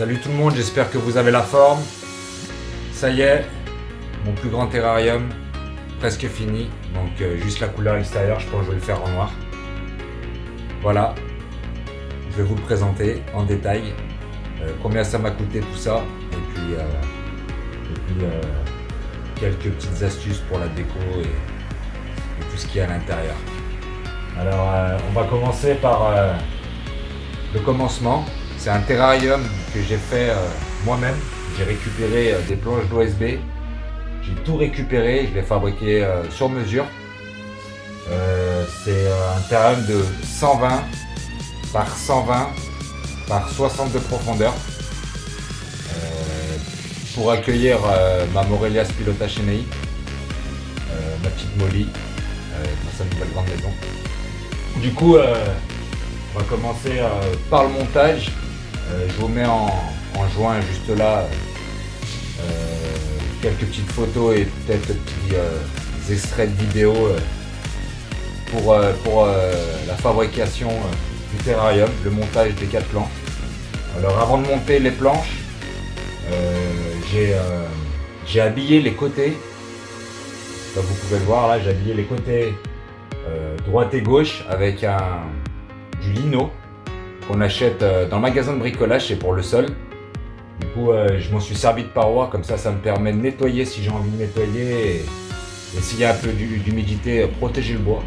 Salut tout le monde, j'espère que vous avez la forme. Ça y est, mon plus grand terrarium, presque fini. Donc juste la couleur extérieure, je pense que je vais le faire en noir. Voilà, je vais vous le présenter en détail. Combien ça m'a coûté tout ça. Et puis quelques petites astuces pour la déco et tout ce qu'il y a à l'intérieur. Alors on va commencer par le commencement. C'est un terrarium que j'ai fait moi-même. J'ai récupéré des planches d'OSB. J'ai tout récupéré, je l'ai fabriqué sur mesure. C'est un terrarium de 120 par 120 par 60 de profondeur. Pour accueillir ma Morelia Spilota Chenei, ma petite Molly, dans sa nouvelle grande maison. Du coup, on va commencer par le montage. Je vous mets en joint juste là quelques petites photos et peut-être petits extraits de vidéos pour la fabrication du terrarium, le montage des 4 planches. Alors avant de monter les planches, j'ai habillé les côtés. Comme vous pouvez le voir là, j'ai habillé les côtés droite et gauche avec du lino qu'on achète dans le magasin de bricolage, c'est pour le sol. Du coup, je m'en suis servi de paroi, comme ça me permet de nettoyer si j'ai envie de nettoyer et s'il y a un peu d'humidité, protéger le bois.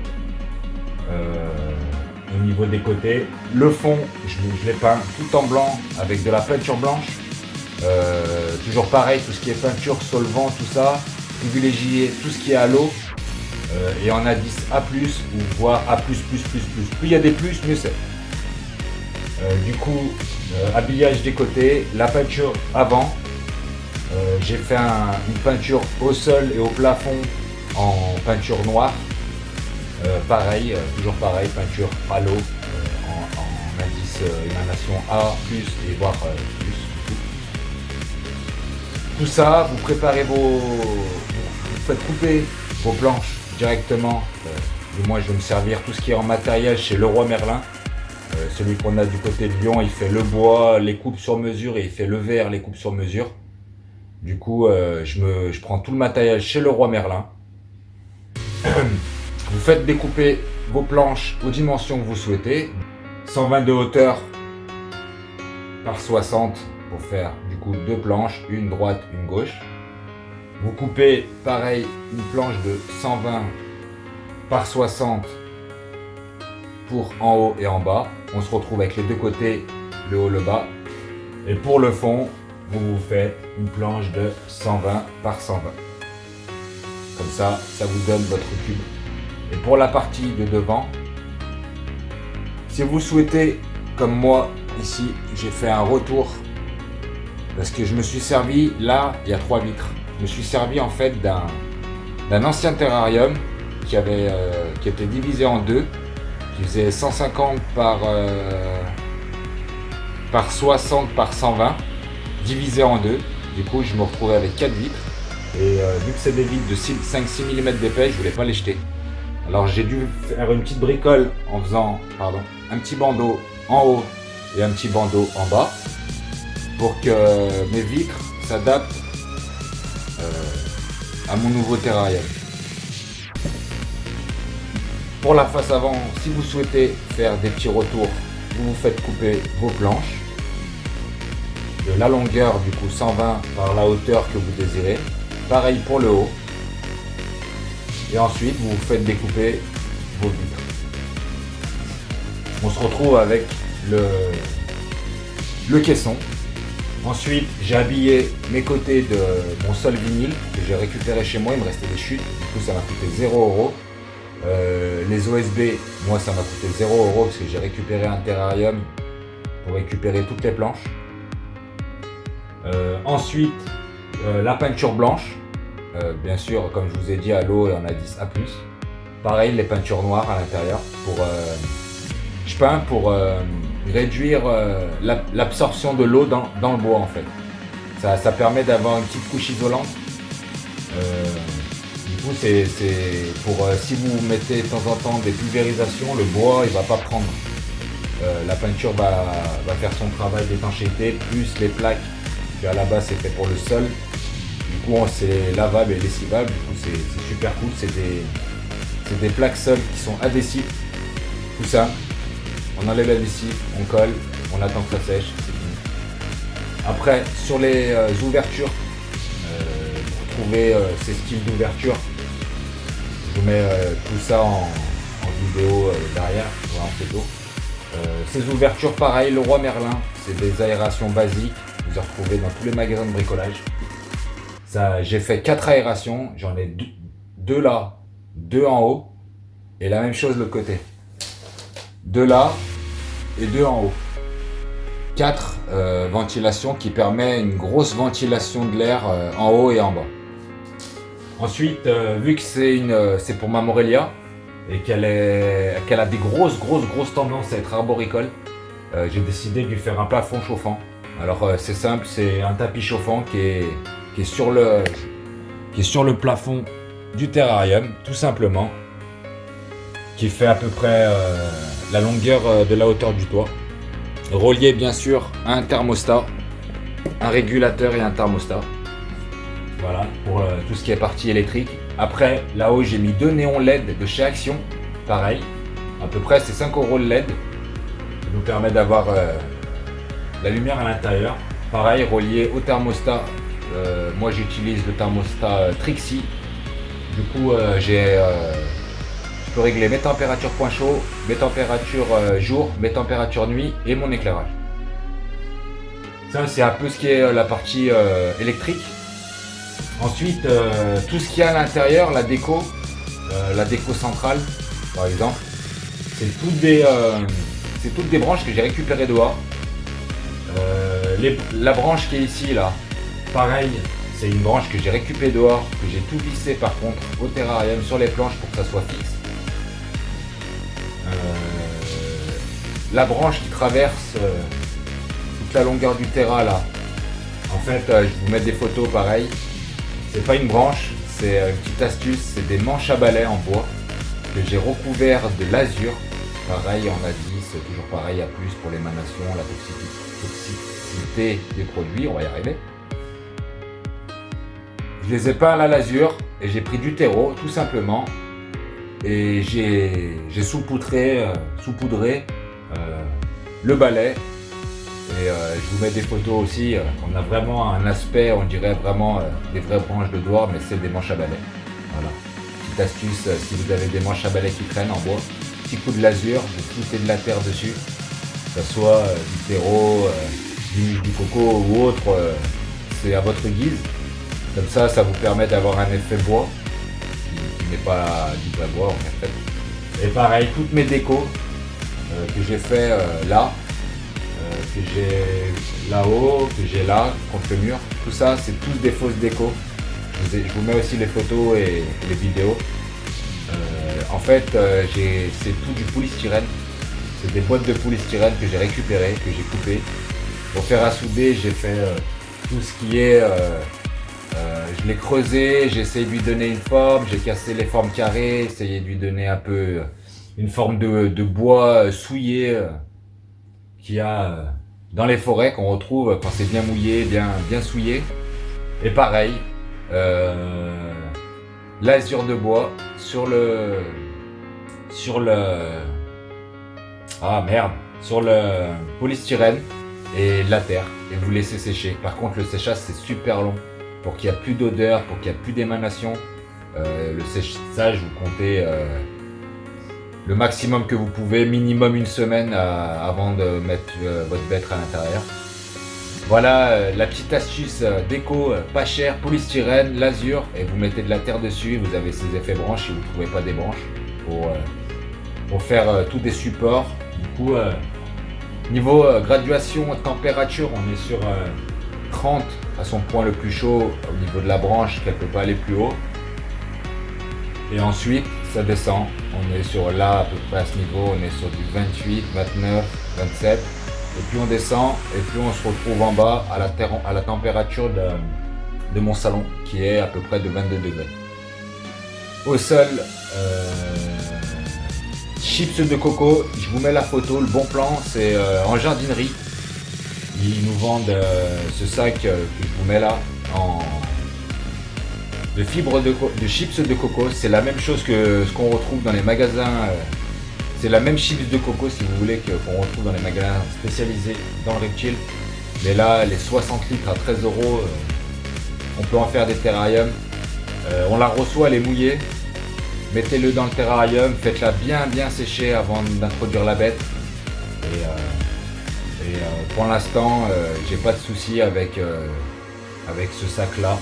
Au niveau des côtés, le fond, je l'ai peint tout en blanc avec de la peinture blanche. Toujours pareil, tout ce qui est peinture, solvant, tout ça, privilégier tout ce qui est à l'eau et en A10 A+, ou voire A++++. Plus il y a des plus, mieux c'est. Du coup, habillage des côtés, la peinture avant. J'ai fait une peinture au sol et au plafond en peinture noire. Pareil, toujours pareil, peinture à l'eau en indice émanation A+, et voire plus. Tout ça, vous préparez vous faites couper vos planches directement. Du moins, je vais me servir tout ce qui est en matériel chez Leroy Merlin. Celui qu'on a du côté de Lyon, il fait le bois, les coupes sur mesure, et il fait le verre, les coupes sur mesure. Du coup, je prends tout le matériel chez Leroy Merlin. Vous faites découper vos planches aux dimensions que vous souhaitez. 120 de hauteur par 60 pour faire du coup 2 planches, une droite, une gauche. Vous coupez pareil une planche de 120 par 60 pour en haut et en bas. On se retrouve avec les deux côtés, le haut, le bas. Et pour le fond, vous faites une planche de 120 par 120. Comme ça vous donne votre cube. Et pour la partie de devant, si vous souhaitez, comme moi, ici, j'ai fait un retour. Parce que je me suis servi, là, il y a 3 vitres. Je me suis servi en fait d'un ancien terrarium qui était divisé en deux, qui faisait 150 par 60 par 120, divisé en deux. Du coup, je me retrouvais avec 4 vitres. Et vu que c'est des vitres de 5-6 mm d'épais, je voulais pas les jeter. Alors j'ai dû faire une petite bricole en faisant un petit bandeau en haut et un petit bandeau en bas pour que mes vitres s'adaptent à mon nouveau terrarium. Pour la face avant, si vous souhaitez faire des petits retours, vous vous faites couper vos planches de la longueur du coup 120 par la hauteur que vous désirez. Pareil pour le haut. Et ensuite, vous vous faites découper vos vitres. On se retrouve avec le caisson. Ensuite, j'ai habillé mes côtés de mon sol vinyle que j'ai récupéré chez moi. Il me restait des chutes. Du coup, ça m'a coûté 0 €. Les OSB, moi, ça m'a coûté 0 € parce que j'ai récupéré un terrarium pour récupérer toutes les planches. Ensuite, la peinture blanche. Bien sûr, comme je vous ai dit, à l'eau et en A10 A+. Pareil, les peintures noires à l'intérieur. Je peins pour réduire l'absorption de l'eau dans le bois en fait. Ça permet d'avoir une petite couche isolante. Du coup, c'est pour si vous mettez de temps en temps des pulvérisations, le bois il va pas prendre. la peinture va faire son travail d'étanchéité, plus les plaques, à la base c'est fait pour le sol. Du coup c'est lavable et lessivable, du coup c'est super cool, c'est des plaques sol qui sont adhésifs, tout ça. On enlève l'adhésif, on colle, on attend que ça sèche, c'est fini. Après sur les ouvertures, pour trouver ces styles d'ouverture, je vous mets tout ça en vidéo derrière, en photo. Ces ouvertures, pareil, le Roi Merlin, c'est des aérations basiques, vous en retrouvez dans tous les magasins de bricolage. J'ai fait 4 aérations, j'en ai 2 là, 2 en haut, et la même chose de l'autre côté. 2 là et 2 en haut. 4 ventilations qui permet une grosse ventilation de l'air en haut et en bas. Ensuite, vu que c'est pour ma Morelia et qu'elle a des grosses tendances à être arboricole, j'ai décidé de lui faire un plafond chauffant. Alors c'est simple, c'est un tapis chauffant qui est sur le plafond du terrarium, tout simplement, qui fait à peu près la longueur de la hauteur du toit, relié bien sûr à un thermostat, un régulateur et un thermostat. Voilà, pour tout ce qui est partie électrique. Après, là-haut, j'ai mis 2 néons LED de chez Action. Pareil, à peu près, c'est 5 € le LED. Ça nous permet d'avoir la lumière à l'intérieur. Pareil, relié au thermostat. Moi, j'utilise le thermostat Trixie. Du coup, je peux régler mes températures point chaud, mes températures jour, mes températures nuit et mon éclairage. Ça, c'est un peu ce qui est la partie électrique. Ensuite, tout ce qu'il y a à l'intérieur, la déco centrale, par exemple, c'est toutes des branches que j'ai récupérées dehors. La branche qui est ici, là, pareil, c'est une branche que j'ai récupérée dehors, que j'ai tout vissé par contre au terrarium sur les planches pour que ça soit fixe. La branche qui traverse toute la longueur du terrain, là, en fait, je vous mets des photos pareil. C'est pas une branche, c'est une petite astuce, c'est des manches à balai en bois que j'ai recouvert de lasure. Pareil, on a dit, c'est toujours pareil à plus pour l'émanation, la toxicité des produits, on va y arriver. Je les ai peints à la lasure et j'ai pris du terreau tout simplement et j'ai saupoudré le balai. Et je vous mets des photos aussi, on a vraiment un aspect, on dirait vraiment des vraies branches de doigts, mais c'est des manches à balai. Voilà. Petite astuce, si vous avez des manches à balai qui traînent en bois, petit coup de lasure, vous foutez de la terre dessus, que ce soit du terreau, du coco ou autre, c'est à votre guise. Comme ça, ça vous permet d'avoir un effet bois, qui n'est pas du vrai bois en fait. Et pareil, toutes mes décos que j'ai fait là, que j'ai là-haut, que j'ai là, contre le mur. Tout ça, c'est tous des fausses décos. Je vous mets aussi les photos et les vidéos. En fait, c'est tout du polystyrène. C'est des boîtes de polystyrène que j'ai récupérées, que j'ai coupées. Pour faire à souder, j'ai fait tout ce qui est... je l'ai creusé, j'ai essayé de lui donner une forme, j'ai cassé les formes carrées, essayé de lui donner un peu une forme de bois souillé qu'il y a dans les forêts qu'on retrouve quand c'est bien mouillé, bien souillé. Et pareil, lasure de bois sur le polystyrène et la terre, et vous laissez sécher. Par contre, le séchage c'est super long pour qu'il n'y ait plus d'odeur, pour qu'il n'y ait plus d'émanation. Le séchage, vous comptez le maximum que vous pouvez, minimum une semaine avant de mettre votre bête à l'intérieur. Voilà la petite astuce déco pas cher, polystyrène, lasure, et vous mettez de la terre dessus, vous avez ces effets branches si vous ne trouvez pas des branches pour faire tous des supports. Du coup, niveau graduation, température, on est sur 30 à son point le plus chaud au niveau de la branche, qu'elle ne peut pas aller plus haut. Et ensuite, ça descend. On est sur là, à peu près à ce niveau, on est sur du 28, 29, 27. Et puis on descend, et puis on se retrouve en bas à la température de mon salon, qui est à peu près de 22 degrés. Au sol, chips de coco, je vous mets la photo, le bon plan, c'est en jardinerie. Ils nous vendent ce sac que je vous mets là de fibres de chips de coco. C'est la même chose que ce qu'on retrouve dans les magasins. C'est la même chips de coco si vous voulez qu'on retrouve dans les magasins spécialisés dans le reptile. Mais là, les 60 litres à 13 euros, on peut en faire des terrariums. On la reçoit, elle est mouillée. Mettez-le dans le terrarium, faites-la bien sécher avant d'introduire la bête. Et pour l'instant, j'ai pas de soucis avec ce sac-là.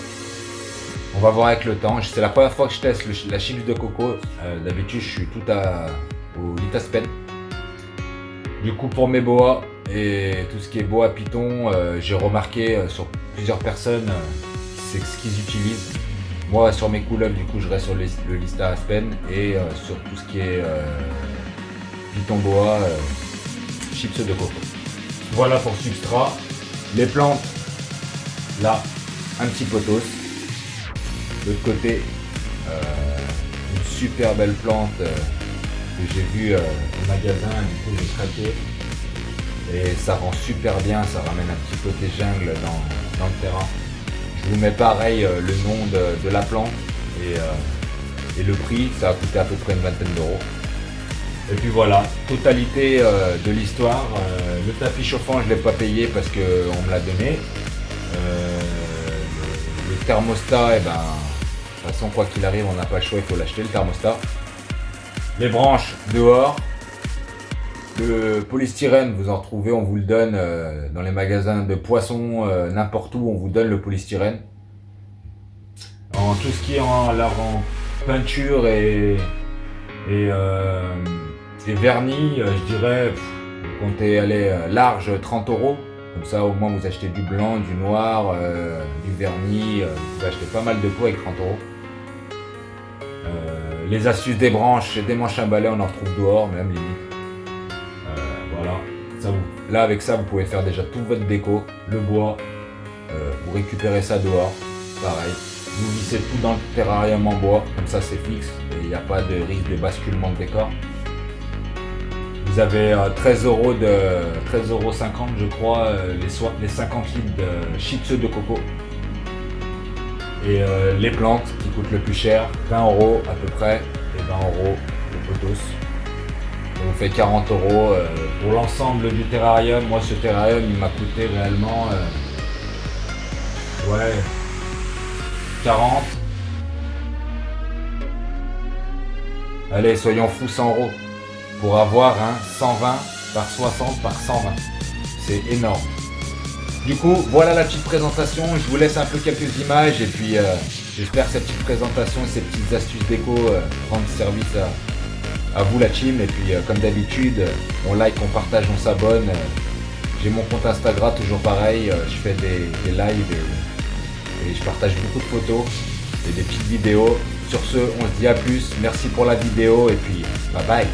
On va voir avec le temps. C'est la première fois que je teste la chips de coco. D'habitude, je suis tout au Litaspen. Du coup, pour mes boas et tout ce qui est boa python, j'ai remarqué sur plusieurs personnes, c'est ce qu'ils utilisent. Moi, sur mes cool-up, du coup, je reste sur le Litaspen et sur tout ce qui est python boa, chips de coco. Voilà pour substrat. Les plantes, là, un petit potos. De l'autre côté, une super belle plante que j'ai vue au magasin, du coup j'ai craqué. Et ça rend super bien, ça ramène un petit côté jungle dans le terrain. Je vous mets pareil le nom de la plante et le prix, ça a coûté à peu près une vingtaine d'euros. Et puis voilà, totalité de l'histoire. Le tapis chauffant, je ne l'ai pas payé parce qu'on me l'a donné. Le thermostat, de toute façon, quoi qu'il arrive, on n'a pas le choix, il faut l'acheter, le thermostat. Les branches dehors. Le polystyrène, vous en retrouvez, on vous le donne dans les magasins de poissons, n'importe où, on vous donne le polystyrène. En tout ce qui est en peinture et vernis, je dirais, vous comptez aller large 30 euros. Comme ça, au moins, vous achetez du blanc, du noir, du vernis. Vous pouvez acheter pas mal de pots avec 30 euros. Les astuces des branches et des manches à balai, on en retrouve dehors, même limite. Voilà. Là, avec ça, vous pouvez faire déjà toute votre déco. Le bois, vous récupérez ça dehors. Pareil. Vous vissez tout dans le terrarium en bois. Comme ça, c'est fixe. Et il n'y a pas de risque de basculement de décor. Vous avez 13,50 € je crois, les 50 litres de chips de coco. Et les plantes qui coûtent le plus cher, 20 € à peu près, et 20 € le potos. Ça vous fait 40 € pour l'ensemble du terrarium. Moi, ce terrarium, il m'a coûté réellement 40. Allez, soyons fous, 100 € pour avoir un 120 par 60 par 120. C'est énorme. Du coup, voilà la petite présentation. Je vous laisse un peu quelques images et puis j'espère que cette petite présentation et ces petites astuces déco rendent service à vous la team. Et puis comme d'habitude, on like, on partage, on s'abonne. J'ai mon compte Instagram, toujours pareil. Je fais des lives et je partage beaucoup de photos et des petites vidéos. Sur ce, on se dit à plus. Merci pour la vidéo et puis bye bye.